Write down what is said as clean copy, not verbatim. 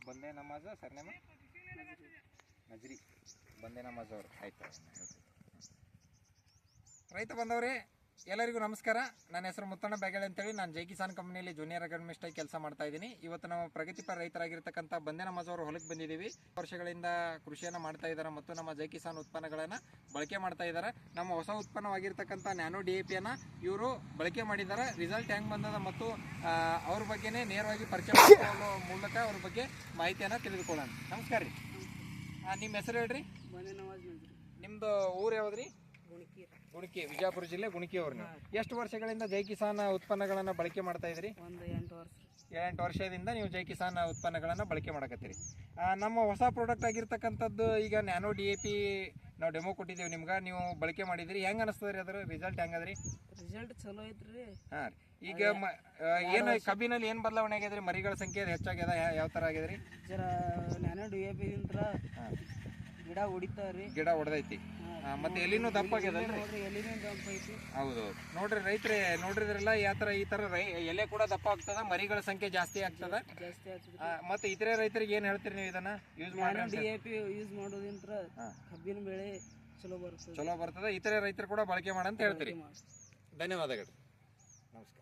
ಬಂದೆ ನಮಾಜ್ ಸರ್ನೇಮ ನಜ್ರಿ ಬಂದೆ ನಮಾಜ್ ಅವರು. ಆಯ್ತು ರೈತ ಬಂದವ್ರೆ, ಎಲ್ಲರಿಗೂ ನಮಸ್ಕಾರ. ನನ್ನ ಹೆಸರು ಮುತ್ತಣ್ಣ ಬ್ಯಾಗೇಳೆ ಅಂತೇಳಿ ನಾನು ಜೈ ಕಿಸಾನ್ ಕಂಪ್ನಿಯಲ್ಲಿ ಜೂನಿಯರ್ ಅಗ್ರೋನಮಿಸ್ಟ್ ಆಗಿ ಕೆಲಸ ಮಾಡ್ತಾ ಇದ್ದೀನಿ. ಇವತ್ತು ನಾವು ಪ್ರಗತಿಪರ ರೈತರಾಗಿರ್ತಕ್ಕಂಥ ಬಂದೆ ನಮಾಜ್ ಅವರು ಹೊಲಕ್ಕೆ ಬಂದಿದ್ದೀವಿ. ವರ್ಷಗಳಿಂದ ಕೃಷಿಯನ್ನು ಮಾಡ್ತಾ ಇದ್ದಾರೆ ಮತ್ತು ನಮ್ಮ ಜೈ ಕಿಸಾನ್ ಉತ್ಪನ್ನಗಳನ್ನು ಬಳಕೆ ಮಾಡ್ತಾ ಇದ್ದಾರೆ. ನಮ್ಮ ಹೊಸ ಉತ್ಪನ್ನವಾಗಿರ್ತಕ್ಕಂಥ ನ್ಯಾನೋ DAPಯನ್ನು ಇವರು ಬಳಕೆ ಮಾಡಿದ್ದಾರೆ. ರಿಸಲ್ಟ್ ಹೆಂಗೆ ಬಂದದ ಮತ್ತು ಅವ್ರ ಬಗ್ಗೆನೇ ನೇರವಾಗಿ ಪರಿಚಯ ಮಾಡಿಕೊಳ್ಳೋ ಮೂಲಕ ಅವ್ರ ಬಗ್ಗೆ ಮಾಹಿತಿಯನ್ನು ತಿಳಿದುಕೊಳ್ಳೋಣ. ನಮಸ್ಕಾರ ರೀ. ನಿಮ್ಮ ಹೆಸರು ಹೇಳ್ರಿ. ನಿಮ್ಮದು ಊರು ಯಾವ್ದು ರೀ? ಗುಣಿಕಿ, ವಿಜಯಪುರ ಜಿಲ್ಲೆ ಗುಣಿಕಿ ಅವ್ರು. ನೀವು ಎಷ್ಟು ವರ್ಷಗಳಿಂದ ಜೈ ಕಿಸಾನ್ ಉತ್ಪನ್ನಗಳನ್ನು ಬಳಕೆ ಮಾಡ್ತಾ ಇದ್ರಿ? 8 ವರ್ಷದಿಂದ ನೀವು ಜೈ ಕಿಸಾನ್ ಉತ್ಪನ್ನಗಳನ್ನು ಬಳಕೆ ಮಾಡಕತ್ತೀರಿ. ನಮ್ಮ ಹೊಸ ಪ್ರಾಡಕ್ಟ್ ಆಗಿರ್ತಕ್ಕಂಥದ್ದು ಈಗ ನ್ಯಾನೋ DAP ನಾವು ಡೆಮೋ ಕೊಟ್ಟಿದ್ದೀವಿ ನಿಮ್ಗೆ, ನೀವು ಬಳಕೆ ಮಾಡಿದಿರಿ. ಹೆಂಗೆ ಅನಿಸ್ತದೆ ರೀ ಅದ್ರ ರಿಸಲ್ಟ್? ಹೆಂಗದ್ರಿ? ರಿಸಲ್ಟ್ ಚಲೋ ಐತ್ರಿ. ಹಾಂ ರೀ. ಈಗ ಏನು ಕಬ್ಬಿನಲ್ಲಿ ಏನು ಬದಲಾವಣೆ ಆಗ್ಯದ್ರಿ? ಮರಿಗಳ ಸಂಖ್ಯೆ ಹೆಚ್ಚಾಗ್ಯದ? ಯಾವ ಥರ ಆಗ್ಯದ್ರಿ? ಜರ ನ್ಯಾನೋ DAP ಗಿಡ ಹೊಡಿತಾವ್ರಿ. ಗಿಡ ಹೊಡೆದೈತಿ ಮತ್ತೆ ಎಲ್ಲಿನೂ ದಪ್ಪ ಆಗ್ಯದಲ್ರಿ? ಎಲ್ಲಿನೂ ದಪ್ಪ ಐತಿ. ಹೌದು. ನೋಡ್ರಿ ರೈತರೇ, ನೋಡ್ರಿದ್ರಲ್ಲ ಈ ತರ ಎಲೆ ಕೂಡ ದಪ್ಪ ಆಗ್ತದ, ಮರಿಗಳ ಸಂಖ್ಯೆ ಜಾಸ್ತಿ ಆಗ್ತದ. ಮತ್ತೆ ಇತರೆ ರೈತರಿಗೆ ಏನ್ ಹೇಳ್ತೀರಿ ನೀವು ಇದನ್ನ ಯೂಸ್ ಮಾಡಿ? DAP ಯೂಸ್ ಮಾಡೋದ್ರಿಂದ ಕಬ್ಬಿನ ಬೆಳೆ ಚಲೋ ಬರ್ತದೆ. ಇತರೆ ರೈತರು ಕೂಡ ಬಳಕೆ ಮಾಡಂತ ಹೇಳ್ತೀರಿ. ಧನ್ಯವಾದಗಳು. ನಮಸ್ಕಾರ.